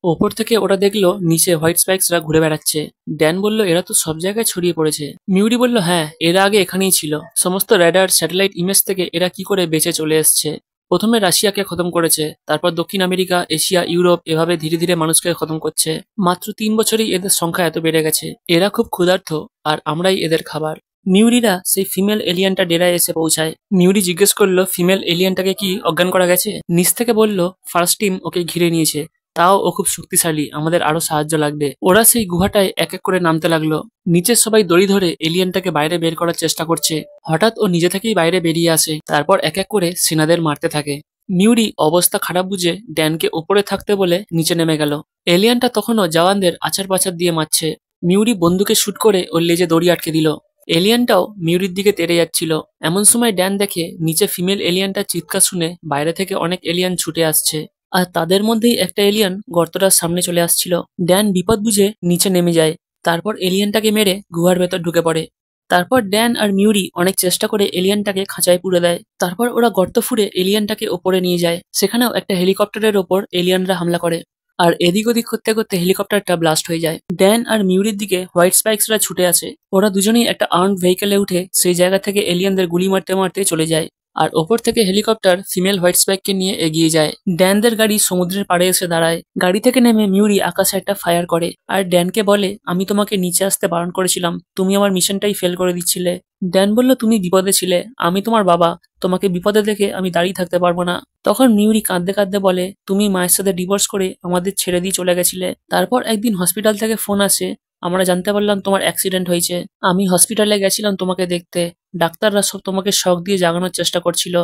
ওপর থেকে ওরা দেখলো নিচে হোয়াইট স্পাইক্সরা ঘুরে বেড়াচ্ছে। ড্যান বলল এরা তো সব জায়গায় ছড়িয়ে পড়েছে। মিউরি বলল হ্যাঁ, এরা আগে এখানেই ছিল। সমস্ত রেডার, স্যাটেলাইট ইমেজ থেকে এরা কি করে বেঁচে চলে এসছে। প্রথমে রাশিয়াকে খতম করেছে, তারপর দক্ষিণ আমেরিকা, এশিয়া, ইউরোপ, এভাবে ধীরে ধীরে মানুষকে খতম করছে। মাত্র 3 বছরেই এদের সংখ্যা এত বেড়ে গেছে। এরা খুব ক্ষুধার্ত, আর আমরাই এদের খাবার। মিউরিরা সেই ফিমেল এলিয়ানটা ডেরায় এসে পৌঁছায়। মিউরি জিজ্ঞেস করলো ফিমেল এলিয়ানটাকে কি অজ্ঞান করা গেছে। নিচ থেকে বলল ফার্স্ট টিম ওকে ঘিরে নিয়েছে, তাও ও খুব শক্তিশালী, আমাদের আরো সাহায্য লাগবে। ওরা সেই গুহাটায় এক এক করে নামতে লাগলো। নিচের সবাই দড়ি ধরে এলিয়ানটাকে বাইরে বের করার চেষ্টা করছে। হঠাৎ ও নিজে থেকেই বাইরে বেরিয়ে আসে। তারপর এক এক করে সেনাদের মারতে থাকে। মিউরি অবস্থা খারাপ বুঝে ড্যানকে ওপরে থাকতে বলে নিচে নেমে গেল। এলিয়ানটা তখনও জওয়ানদের আছাড় পাছাড় দিয়ে মারছে। মিউরি বন্দুকে শুট করে ওর লেজে দড়ি আটকে দিল। এলিয়ানটাও মিউরির দিকে তেড়ে যাচ্ছিল। এমন সময় ড্যান দেখে নিচে ফিমেল এলিয়ানটার চিৎকার শুনে বাইরে থেকে অনেক এলিয়ান ছুটে আসছে, আর তাদের মধ্যেই একটা এলিয়ান গর্তটার সামনে চলে আসছিল। ড্যান বিপদ বুঝে নিচে নেমে যায়। তারপর এলিয়ানটাকে মেরে গুহার ভেতর ঢুকে পড়ে। তারপর ড্যান আর মিউরি অনেক চেষ্টা করে এলিয়ানটাকে খাঁচায় পুরে দেয়। তারপর ওরা গর্ত ফুঁড়ে এলিয়ানটাকে ওপরে নিয়ে যায়। সেখানেও একটা হেলিকপ্টারের ওপর এলিয়ানরা হামলা করে, আর এদিক ওদিক করতে করতে হেলিকপ্টারটা ব্লাস্ট হয়ে যায়। ড্যান আর মিউরির দিকে হোয়াইট স্পাইক্সরা ছুটে আসে। ওরা দুজনেই একটা আর্মড ভেহিকেলে উঠে সেই জায়গা থেকে এলিয়ানদের গুলি মারতে মারতে চলে যায়। আর ওপর থেকে হেলিকপ্টার ফিমেল হোয়াইট স্পাইককে নিয়ে এগিয়ে যায়। ড্যানদের গাড়ি সমুদ্রের পাড়ে এসে দাঁড়ায়। গাড়ি থেকে নেমে মিউরি আকাশে একটা ফায়ার করে, আর ড্যানকে বলে আমি তোমাকে নিচে আসতে বারণ করেছিলাম, তুমি আমার মিশনটাই ফেল করে দিচ্ছিলে। ড্যান বলল তুমি বিপদে ছিলে, আমি তোমার বাবা, তোমাকে বিপদে দেখে আমি দাঁড়িয়ে থাকতে পারবো না। তখন মিউরি কাঁদতে কাঁদতে বলে তুমি মায়ের সাথে ডিভোর্স করে আমাদের ছেড়ে দিয়ে চলে গেছিলে। তারপর একদিন হসপিটাল থেকে ফোন আসে, আমরা জানতে পারলাম তোমার অ্যাক্সিডেন্ট হয়েছে। আমি হসপিটালে গেছিলাম তোমাকে দেখতে। ডাক্তাররা সব তোমাকে শক দিয়ে জাগানোর চেষ্টা করছিল,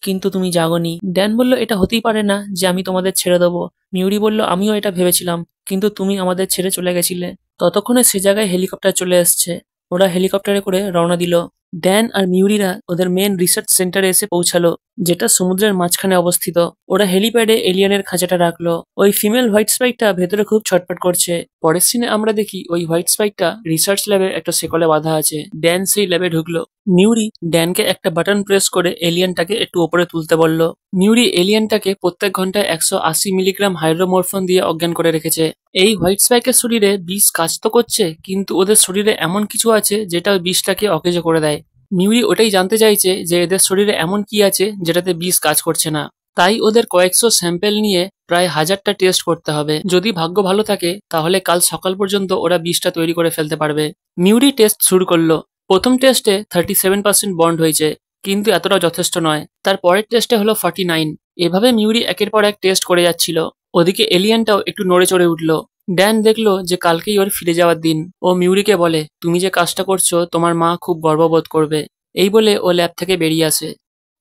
কিন্তু তুমি জাগোনি। ড্যান বলল এটা হতেই পারে না যে আমি তোমাদের ছেড়ে দেবো। মিউরি বলল আমিও এটা ভেবেছিলাম, কিন্তু তুমি আমাদের ছেড়ে চলে গেছিলে। ততক্ষণে সে জায়গায় হেলিকপ্টার চলে এসছে। ওরা হেলিকপ্টারে করে রওনা দিল। ড্যান আর মিউরিরা ওদের মেন রিসার্চ সেন্টারে এসে পৌঁছালো, যেটা সমুদ্রের মাঝখানে অবস্থিত। ওরা হেলিপ্যাডে এলিয়ানের খাঁচাটা রাখলো। ওই ফিমেল হোয়াইট স্পাইকটা ভেতরে খুব ছটফট করছে। পরের সিনে আমরা দেখি ওই হোয়াইট স্পাইকটা রিসার্চ ল্যাবে একটা শেকলে বাঁধা আছে। ড্যান সেই ল্যাবে ঢুকলো। মিউরি ড্যানকে একটা বাটন প্রেস করে এলিয়ানটাকে একটু ওপরে তুলতে বলল। মিউরি এলিয়ানটাকে প্রত্যেক ঘন্টায় 180 মিলিগ্রাম হাইড্রোমরফন দিয়ে অজ্ঞান করে রেখেছে। এই হোয়াইট স্পাইকের শরীরে বিষ কাজ তো করছে, কিন্তু ওদের শরীরে এমন কিছু আছে যেটা ওই বিষটাকে অকেজো করে দেয়। মিউরি ওটাই জানতে চাইছে যে এদের শরীরে এমন কি আছে যেটাতে বিষ কাজ করছে না। তাই ওদের কয়েকশো স্যাম্পেল নিয়ে প্রায় 1000টা টেস্ট করতে হবে। যদি ভাগ্য ভালো থাকে তাহলে কাল সকাল পর্যন্ত ওরা বিষটা তৈরি করে ফেলতে পারবে। মিউরি টেস্ট শুরু করলো। প্রথম টেস্টে 37% বন্ড হয়েছে, কিন্তু এতটাও যথেষ্ট নয়। তার পরের টেস্টে হলো 49। এভাবে মিউরি একের পর এক টেস্ট করে যাচ্ছিল। ওদিকে এলিয়ানটাও একটু নড়ে চড়ে উঠলো। ড্যান দেখলো যে কালকেই ওর ফিরে যাওয়ার দিন। ও মিউরিকে বলে, তুমি যে কাজটা করছো তোমার মা খুব গর্ববোধ করবে। এই বলে ও ল্যাব থেকে বেরিয়ে আসে।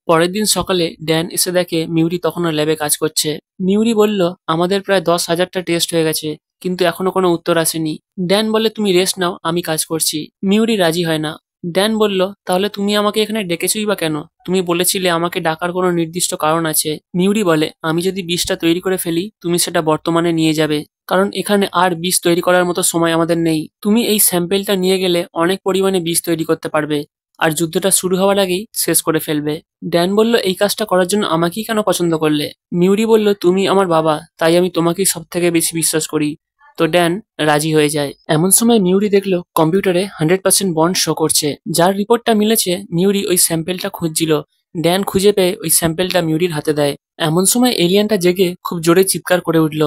পরের দিন সকালে ড্যান এসে দেখে মিউরি তখনও ল্যাবে কাজ করছে। মিউরি বলল, আমাদের প্রায় 10,000টা টেস্ট হয়ে গেছে, কিন্তু এখনো কোনো উত্তর আসেনি। ড্যান বলে, তুমি রেস্ট নাও, আমি কাজ করছি। মিউরি রাজি হয় না। ড্যান বলল, তাহলে তুমি আমাকে এখানে ডেকেছই বা কেন? তুমি বলেছিলে আমাকে ডাকার কোনো নির্দিষ্ট কারণ আছে। মিউরি বলে, আমি যদি বিষটা তৈরি করে ফেলি তুমি সেটা বর্তমানে নিয়ে যাবে, কারণ এখানে আর বিষ তৈরি করার মতো সময় আমাদের নেই। তুমি এই স্যাম্পেলটা নিয়ে গেলে অনেক পরিমাণে বিষ তৈরি করতে পারবে, আর যুদ্ধটা শুরু হওয়ার আগেই শেষ করে ফেলবে। ড্যান বলল, এই কাজটা করার জন্য আমাকেই কেন পছন্দ করলে? মিউরি বলল, তুমি আমার বাবা, তাই আমি তোমাকেই সব থেকে বেশি বিশ্বাস করি। তো ড্যান রাজি হয়ে যায়। এমন সময় মিউরি দেখলো কম্পিউটারে 100% বন্ড শো করছে। যার রিপোর্টটা মিলেছে মিউরি ওই স্যাম্পেলটা খুঁজছিল। ড্যান খুঁজে পেয়ে ওই স্যাম্পেলটা মিউরির হাতে দেয়। এমন সময় এলিয়ানটা জেগে খুব জোরে চিৎকার করে উঠল।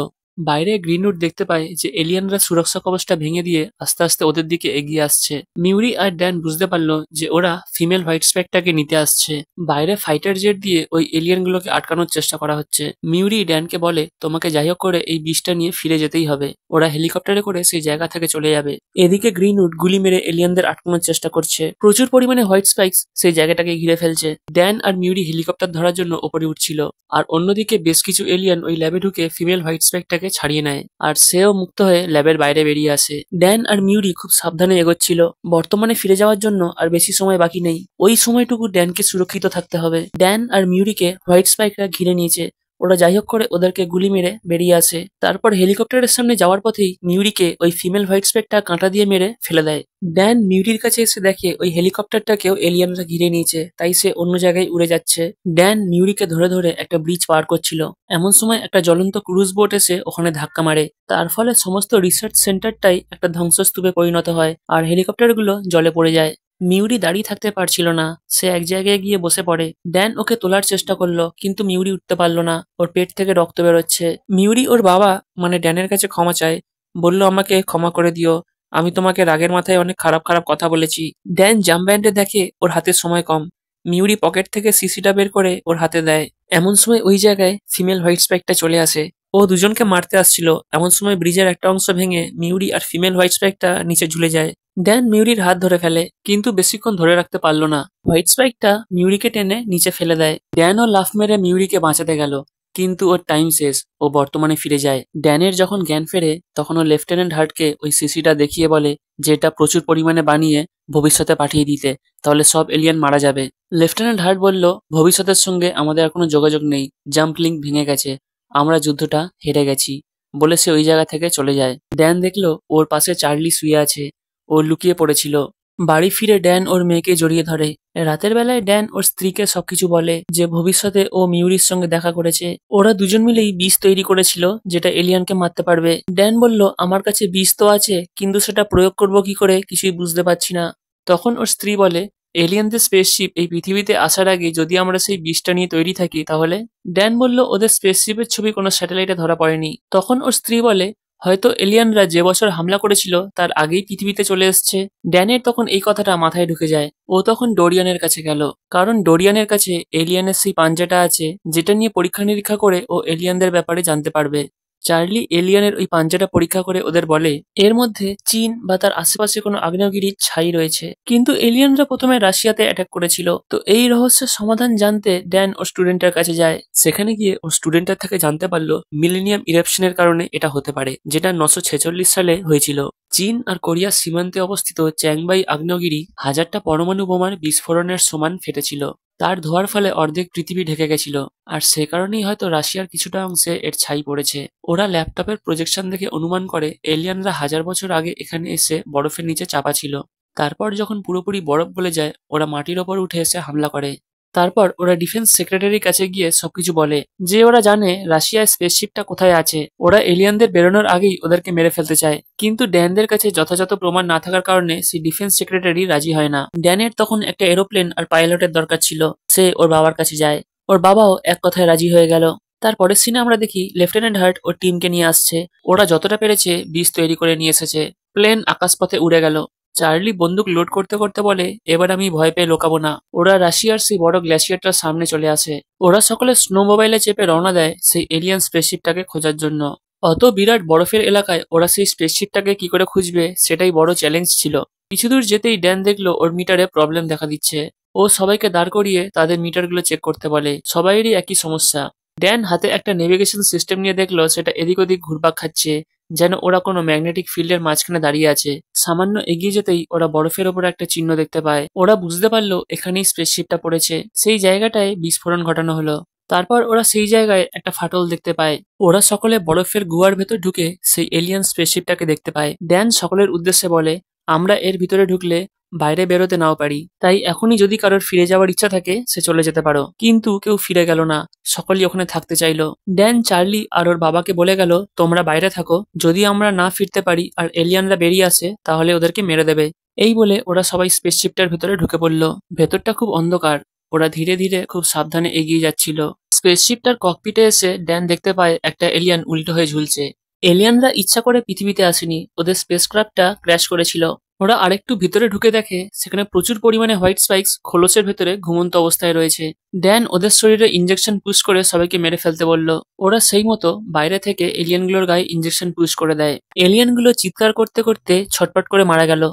বাইরে গ্রিনউড দেখতে পায় যে এলিয়ানরা সুরক্ষা কবচটা ভেঙে দিয়ে আস্তে আস্তে ওদের দিকে এগিয়ে আসছে। মিউরি আর ড্যান বুঝতে পারলো যে ওরা ফিমেল হোয়াইট স্প্যাকটাকে নিতে আসছে। বাইরে ফাইটার জেট দিয়ে ওই এলিয়ানগুলোকে আটকানোর চেষ্টা করা হচ্ছে। মিউরি ড্যানকে বলে, তোমাকে যাই হোক করে এই বিষটা নিয়ে ফিরে যেতেই হবে। ওরা হেলিকপ্টারে করে সেই জায়গা থেকে চলে যাবে। এদিকে গ্রিনউড গুলি মেরে এলিয়ানদের আটকানোর চেষ্টা করছে। প্রচুর পরিমাণে হোয়াইট স্পাইকস সেই জায়গাটাকে ঘিরে ফেলছে। ড্যান আর মিউরি হেলিকপ্টার ধরার জন্য ওপরে উঠছিল, আর অন্যদিকে বেশ কিছু এলিয়ান ওই ল্যাবে ঢুকে ফিমেল হোয়াইট স্প্যাকটাকে ছাড়িয়ে নেয়, আর সেও মুক্ত হয়ে ল্যাবের বাইরে বেরিয়ে আসে। ড্যান আর মিউরি খুব সাবধানে এগোচ্ছিল। বর্তমানে ফিরে যাওয়ার জন্য আর বেশি সময় বাকি নেই। ওই সময়টুকু ড্যানকে সুরক্ষিত থাকতে হবে। ড্যান আর মিউরিকে হোয়াইট স্পাইকরা ঘিরে নিয়েছে। ওরা যাই হোক করে ওদেরকে গুলি মেরে বেরিয়ে আসে। তারপর হেলিকপ্টারের সামনে যাওয়ার পথেই মিউরিকে ওই ফিমেল হোয়াইট স্প্যাকটা কাঁটা দিয়ে মেরে ফেলে দেয়। ড্যান মিউরির কাছে এসে দেখে ওই হেলিকপ্টারটাকেও এলিয়ানরা ঘিরে নিয়েছে, তাই সে অন্য জায়গায় উড়ে যাচ্ছে। ড্যান মিউরিকে ধরে ধরে একটা ব্রিজ পার করছিল। এমন সময় একটা জ্বলন্ত ক্রুজ বোট এসে ওখানে ধাক্কা মারে। তার ফলে সমস্ত রিসার্চ সেন্টারটাই একটা ধ্বংসস্তূপে পরিণত হয়, আর হেলিকপ্টারগুলো জলে পড়ে যায়। মিউরি দাঁড়িয়ে থাকতে পারছিল না। সে এক জায়গায় গিয়ে বসে পড়ে। ড্যান ওকে তোলার চেষ্টা করলো, কিন্তু মিউরি উঠতে পারলো না। ওর পেট থেকে রক্ত বেরোচ্ছে। মিউরি ওর বাবা মানে ড্যানের কাছে ক্ষমা চায়। বলল, আমাকে ক্ষমা করে দিও, আমি তোমাকে রাগের মাথায় অনেক খারাপ খারাপ কথা বলেছি। ড্যান জাম্প ব্যান্ডে দেখে ওর হাতে সময় কম। মিউরি পকেট থেকে সিসিটা বের করে ওর হাতে দেয়। এমন সময় ওই জায়গায় ফিমেল হোয়াইট স্প্যাকটা চলে আসে। ও দুজনকে মারতে আসছিল। এমন সময় ব্রিজের একটা অংশ ভেঙে মিউরি আর ফিমেল হোয়াইট স্প্যাকটা নিচে ঝুলে যায়। ড্যান মিউরির হাত ধরে ফেলে, কিন্তু বেশিক্ষণ ধরে রাখতে পারলো না। হোয়াইট স্পাইকটা মিউরিকে টেনে নিচে ফেলে দেয়। ড্যানও লাফ মেরে মিউরিকে বাঁচাতে গেল, কিন্তু ওর টাইম শেষ। ও বর্তমানে ফিরে যায়। ড্যানের যখন জ্ঞান ফেরে তখন ও লেফটেন্যান্ট হার্টকে ওই সিসিটা দেখিয়ে বলে যে এটা প্রচুর পরিমাণে বানিয়ে ভবিষ্যতে পাঠিয়ে দিতে, তাহলে সব এলিয়ান মারা যাবে। লেফটেন্যান্ট হার্ট বলল, ভবিষ্যতের সঙ্গে আমাদের আর কোনো যোগাযোগ নেই, জাম্প লিঙ্ক ভেঙে গেছে, আমরা যুদ্ধটা হেরে গেছি, বলে সে ওই জায়গা থেকে চলে যায়। ড্যান দেখলো ওর পাশে চার্লি শুয়ে আছে। ও লুকিয়ে পড়েছিল। বাড়ি ফিরে ড্যান ওর মেয়েকে জড়িয়ে ধরে। রাতের বেলায় ড্যান ওর স্ত্রীকে সবকিছু বলে যে ভবিষ্যতে ও মিউরির সঙ্গে দেখা করেছে। ওরা দুজন মিলেই বিষ তৈরি করেছিল যেটা এলিয়ানকে মারতে পারবে। ড্যান বলল, আমার কাছে বিষ তো আছে, কিন্তু সেটা প্রয়োগ করব কি করে কিছুই বুঝতে পারছি না। তখন ওর স্ত্রী বলে, এলিয়ানদের স্পেসশিপ এই পৃথিবীতে আসার আগে যদি আমরা সেই বিষটা নিয়ে তৈরি থাকি তাহলে? ড্যান বলল, ওদের স্পেসশিপের ছবি কোনো স্যাটেলাইটে ধরা পড়েনি। তখন ওর স্ত্রী বলে, হয়তো এলিয়ানরা যে বছর হামলা করেছিল তার আগেই পৃথিবীতে চলে এসছে। ড্যানের তখন এই কথাটা মাথায় ঢুকে যায়। ও তখন ডোরিয়ানের কাছে গেল, কারণ ডোরিয়ানের কাছে এলিয়ানের সেই পাঞ্জাটা আছে যেটা নিয়ে পরীক্ষা নিরীক্ষা করে ও এলিয়ানদের ব্যাপারে জানতে পারবে। চার্লি এলিয়ানের ওই পাঞ্জাটা পরীক্ষা করে ওদের বলে এর মধ্যে চীন বা তার আশেপাশে কোনো আগ্নেয়গিরির ছাই রয়েছে, কিন্তু এলিয়ানরা প্রথমে রাশিয়াতে অ্যাটাক করেছিল। তো এই রহস্যের সমাধান জানতে ড্যান ও স্টুডেন্টের কাছে যায়। সেখানে গিয়ে ও স্টুডেন্টের থেকে জানতে পারলো মিলেনিয়াম ইরাপশনের কারণে এটা হতে পারে, যেটা 946 সালে হয়েছিল। চীন আর কোরিয়ার সীমান্তে অবস্থিত চ্যাংবাই আগ্নেয়গিরি 1000টা পরমাণু বোমার বিস্ফোরণের সমান ফেটেছিল। তার ধোঁয়ার ফলে অর্ধেক পৃথিবী ঢেকে গেছিল, আর সে কারণেই হয়তো রাশিয়ার কিছুটা অংশে এর ছাই পড়েছে। ওরা ল্যাপটপের প্রজেকশন দেখে অনুমান করে এলিয়ানরা 1000 বছর আগে এখানে এসে বরফের নিচে চাপা ছিল। তারপর যখন পুরোপুরি বরফ গলে যায় ওরা মাটির ওপর উঠে এসে হামলা করে। তারপর ওরা ডিফেন্স সেক্রেটারির কাছে গিয়ে সবকিছু বলে যে ওরা জানে রাশিয়ার স্পেসশিপটা কোথায় আছে, ওরা এলিয়ানদের বেরোনোর আগেই ওদেরকে মেরে ফেলতে চায়। কিন্তু ড্যানদের কাছে যথাযথ প্রমাণ না থাকার কারণে সেই ডিফেন্স সেক্রেটারি রাজি হয় না। ড্যানের তখন একটা এরোপ্লেন আর পাইলটের দরকার ছিল। সে ওর বাবার কাছে যায়, ওর বাবাও এক কথায় রাজি হয়ে গেল। তারপরের সিনে আমরা দেখি লেফটেন্যান্ট হার্ট ওর টিমকে নিয়ে আসছে। ওরা যতটা পেরেছে বিষ তৈরি করে নিয়ে এসেছে। প্লেন আকাশপথে উড়ে গেল। চার্লি বন্দুক লোড করতে করতে বলে, এবার আমি ভয় পেয়ে লোকাবো না। ওরা রাশিয়ার সেই বড় গ্লেশিয়ারটার সামনে চলে আসে। ওরা সকলে স্নো মোবাইলে চেপে রওনা দেয় সেই এলিয়ান স্পেসশিপটাকে খোঁজার জন্য। অত বিরাট বরফের এলাকায় ওরা সেই স্পেসশিপটাকে কি করে খুঁজবে সেটাই বড় চ্যালেঞ্জ ছিল। কিছু দূর যেতেই ড্যান দেখলো ওর মিটারে প্রবলেম দেখা দিচ্ছে। ও সবাইকে দাঁড় করিয়ে তাদের মিটারগুলো চেক করতে বলে। সবাইরই একই সমস্যা। ড্যান হাতে একটা নেভিগেশন সিস্টেম নিয়ে দেখলো সেটা এদিক ওদিক ঘুরপাক খাচ্ছে, যেন ওরা কোনো ম্যাগনেটিক ফিল্ডের মাঝখানে দাঁড়িয়ে আছে। সামান্য এগিয়ে যেতেই ওরা বরফের ওপর একটা চিহ্ন দেখতে পায়। ওরা বুঝতে পারলো এখানেই স্পেসশিপটা পড়েছে। সেই জায়গাটায় বিস্ফোরণ ঘটানো হলো। তারপর ওরা সেই জায়গায় একটা ফাটল দেখতে পায়। ওরা সকলে বরফের গুহার ভেতর ঢুকে সেই এলিয়ান স্পেসশিপটাকে দেখতে পায়। ড্যান সকলের উদ্দেশ্যে বলে, আমরা এর ভিতরে ঢুকলে বাইরে বেরোতে নাও পারি, তাই এখনই যদি কারোর ফিরে যাওয়ার ইচ্ছা থাকে সে চলে যেতে পারো। কিন্তু কেউ ফিরে গেল না, সকলেই ওখানে থাকতে চাইলো। ড্যান চার্লি আর ওর বাবাকে বলে গেল, তোমরা বাইরে থাকো, যদি আমরা না ফিরতে পারি আর এলিয়ানরা বেরিয়ে আসে তাহলে ওদেরকে মেরে দেবে। এই বলে ওরা সবাই স্পেসশিপটার ভেতরে ঢুকে পড়লো। ভেতরটা খুব অন্ধকার। ওরা ধীরে ধীরে খুব সাবধানে এগিয়ে যাচ্ছিল। স্পেসশিপটার ককপিটে এসে ড্যান দেখতে পায় একটা এলিয়ান উল্টো হয়ে ঝুলছে। এলিয়ানরা ইচ্ছা করে পৃথিবীতে আসেনি, ওদের স্পেসক্রাফটটা ক্র্যাশ করেছিল। ওরা আরেকটু ভিতরে ঢুকে দেখে সেখানে প্রচুর পরিমাণে হোয়াইট স্পাইক্স খোলসের ভেতরে ঘুমন্ত অবস্থায় রয়েছে। ড্যান ওদের শরীরে ইঞ্জেকশন পুশ করে সবাইকে মেরে ফেলতে বলল। ওরা সেই মতো বাইরে থেকে এলিয়ানগুলোর গায়ে ইঞ্জেকশন পুশ করে দেয়। এলিয়ানগুলো চিৎকার করতে করতে ছটপট করে মারা গেল।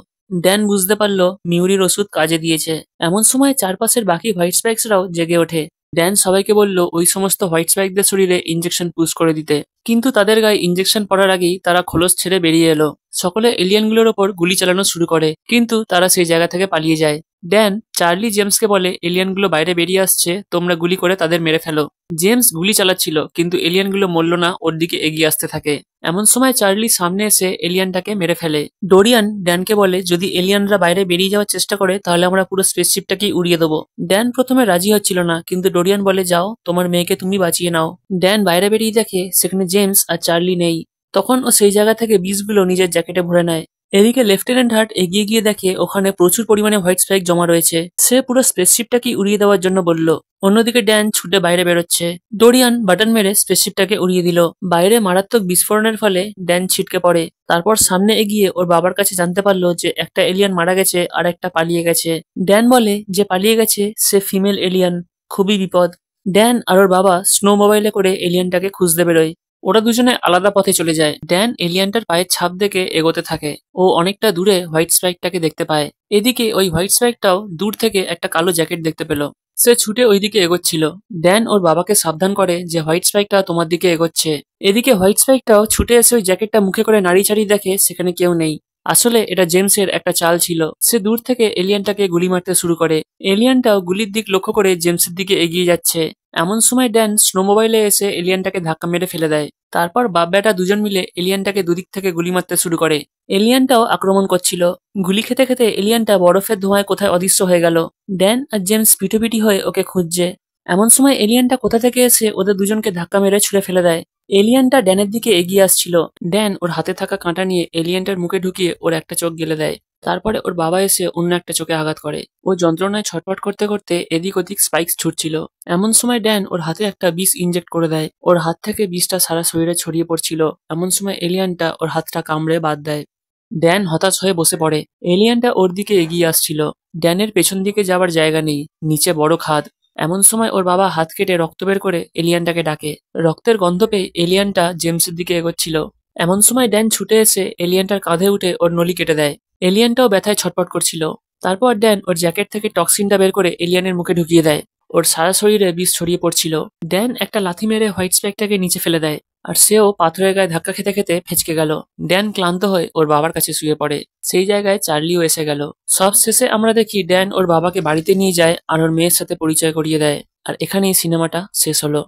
ড্যান বুঝতে পারল মিউরির ওষুধ কাজে দিয়েছে। এমন সময় চারপাশের বাকি হোয়াইট স্পাইক্সরাও জেগে ওঠে। ড্যান সবাইকে বলল ওই সমস্ত হোয়াইট স্পাইকদের শরীরে ইঞ্জেকশন পুশ করে দিতে, কিন্তু তাদের গায়ে ইঞ্জেকশন পড়ার আগেই তারা খোলস ছেড়ে বেরিয়ে এলো। সকলে এলিয়ানগুলোর ওপর গুলি চালানো শুরু করে, কিন্তু তারা সেই জায়গা থেকে পালিয়ে যায়। ড্যান চার্লি জেমসকে বলে, এলিয়ানগুলো বাইরে বেরিয়ে আসছে, তোমরা গুলি করে তাদের মেরে ফেলো। জেমস গুলি চালাচ্ছিল, কিন্তু এলিয়ানগুলো মরল না, ওর দিকে এগিয়ে আসতে থাকে। এমন সময় চার্লি সামনে এসে এলিয়ানটাকে মেরে ফেলে। ডোরিয়ান ড্যানকে বলে, যদি এলিয়ানরা বাইরে বেরিয়ে যাওয়ার চেষ্টা করে তাহলে আমরা পুরো স্পেসশিপটাকেই উড়িয়ে দেবো। ড্যান প্রথমে রাজি হচ্ছিল না, কিন্তু ডোরিয়ান বলে, যাও, তোমার মেয়েকে তুমি বাঁচিয়ে নাও। ড্যান বাইরে বেরিয়ে দেখে সেখানে জেমস আর চার্লি নেই। তখন ও সেই জায়গা থেকে বিষগুলো নিজের জ্যাকেটে ভরে নেয়। এদিকে লেফটেন্যান্ট হার্ট এগিয়ে গিয়ে দেখে ওখানে প্রচুর পরিমাণে হোয়াইট স্পাইক জমা রয়েছে। সে পুরো স্পেসশিপটাকে উড়িয়ে দেওয়ার জন্য বলল। অন্যদিকে ড্যান ছুটে বাইরে বেরোচ্ছে। ডোরিয়ান বাটন মেরে স্পেসশিপটাকে উড়িয়ে দিল। বাইরে মারাত্মক বিস্ফোরণের ফলে ড্যান ছিটকে পড়ে। তারপর সামনে এগিয়ে ওর বাবার কাছে জানতে পারলো যে একটা এলিয়ান মারা গেছে আর একটা পালিয়ে গেছে। ড্যান বলে যে পালিয়ে গেছে সে ফিমেল এলিয়ান, খুবই বিপদ। ড্যান আর ওর বাবা স্নো মোবাইলে করে এলিয়ানটাকে খুঁজতে বেরোয়। ওরা দুজনে আলাদা পথে চলে যায়। ড্যান এলিয়ানটার পায়ের ছাপ দেখে এগোতে থাকে। ও অনেকটা দূরে হোয়াইট স্পাইকটাকে দেখতে পায়। এদিকে ওই হোয়াইট স্পাইকটাও দূর থেকে একটা কালো জ্যাকেট দেখতে পেল। সে ছুটে ওইদিকে এগোচ্ছিল। ড্যান ওর বাবাকে সাবধান করে যে হোয়াইট স্পাইকটা তোমার দিকে এগোচ্ছে। এদিকে হোয়াইট স্পাইকটাও ছুটে এসে ওই জ্যাকেটটা মুখে করে নাড়িয়ে চাড়িয়ে দেখে সেখানে কেউ নেই। আসলে এটা জেমসের একটা চাল ছিল। সে দূর থেকে এলিয়ানটাকে গুলি মারতে শুরু করে। এলিয়ানটাও গুলির দিক লক্ষ্য করে জেমসের দিকে এগিয়ে যাচ্ছে। এমন সময় ড্যান স্নো মোবাইলে এসে এলিয়ানটাকে ধাক্কা মেরে ফেলে দেয়। তারপর বাপ বেটা দুজন মিলে এলিয়ানটাকে দুদিক থেকে গুলি মারতে শুরু করে। এলিয়ানটাও আক্রমণ করছিল। গুলি খেতে খেতে এলিয়ানটা বরফের ধোঁয়ায় কোথায় অদৃশ্য হয়ে গেল। ড্যান আর জেমস পিঠোপিঠি হয়ে ওকে খুঁজছে। এমন সময় এলিয়ানটা কোথা থেকে এসে ওদের দুজনকে ধাক্কা মেরে ছুঁড়ে ফেলে দেয়। এলিয়ানটা ড্যানের দিকে এগিয়ে আসছিল। ড্যান ওর হাতে থাকা কাঁটা নিয়ে এলিয়ানটার মুখে ঢুকিয়ে ওর একটা চোখ গেলে দেয়। তারপরে ওর বাবা এসে অন্য একটা চোখে আঘাত করে। ও যন্ত্রণায় ছটফট করতে করতে এদিক ওদিক স্পাইক্স ছুটছিল। এমন সময় ড্যান ওর হাতে একটা বিষ ইনজেক্ট করে দেয়। ওর হাত থেকে বিষটা সারা শরীরে ছড়িয়ে পড়ছিল। এমন সময় এলিয়ানটা ওর হাতটা কামড়ে বাদ দেয়। ড্যান হতাশ হয়ে বসে পড়ে। এলিয়ানটা ওর দিকে এগিয়ে আসছিল। ড্যানের পেছন দিকে যাওয়ার জায়গা নেই, নিচে বড় খাদ। এমন সময় ওর বাবা হাত কেটে রক্ত বের করে এলিয়ানটাকে ডাকে। রক্তের গন্ধ পেয়ে এলিয়ানটা জেমসের দিকে এগোচ্ছিল। এমন সময় ড্যান ছুটে এসে এলিয়ানটার কাঁধে উঠে ওর নলি কেটে দেয়। এলিয়ানটাও ব্যথায় ছটফট করছিল। তারপর ড্যান ওর জ্যাকেট থেকে টক্সিনটা বের করে এলিয়ানের মুখে ঢুকিয়ে দেয়। ওর সারা শরীরে বিষ ছড়িয়ে পড়ছিল। ড্যান একটা লাথি মেরে হোয়াইট স্প্যাকটাকে নিচে ফেলে দেয়। আর সেও পাথরের গায়ে ধাক্কা খেতে খেতে ফেঁচকে গেল। ড্যান ক্লান্ত হয়ে ওর বাবার কাছে শুয়ে পড়ে। সেই জায়গায় চার্লিও এসে গেল। সব শেষে আমরা দেখি ড্যান ওর বাবাকে বাড়িতে নিয়ে যায় আর ওর মেয়ের সাথে পরিচয় করিয়ে দেয়। আর এখানেই সিনেমাটা শেষ হলো।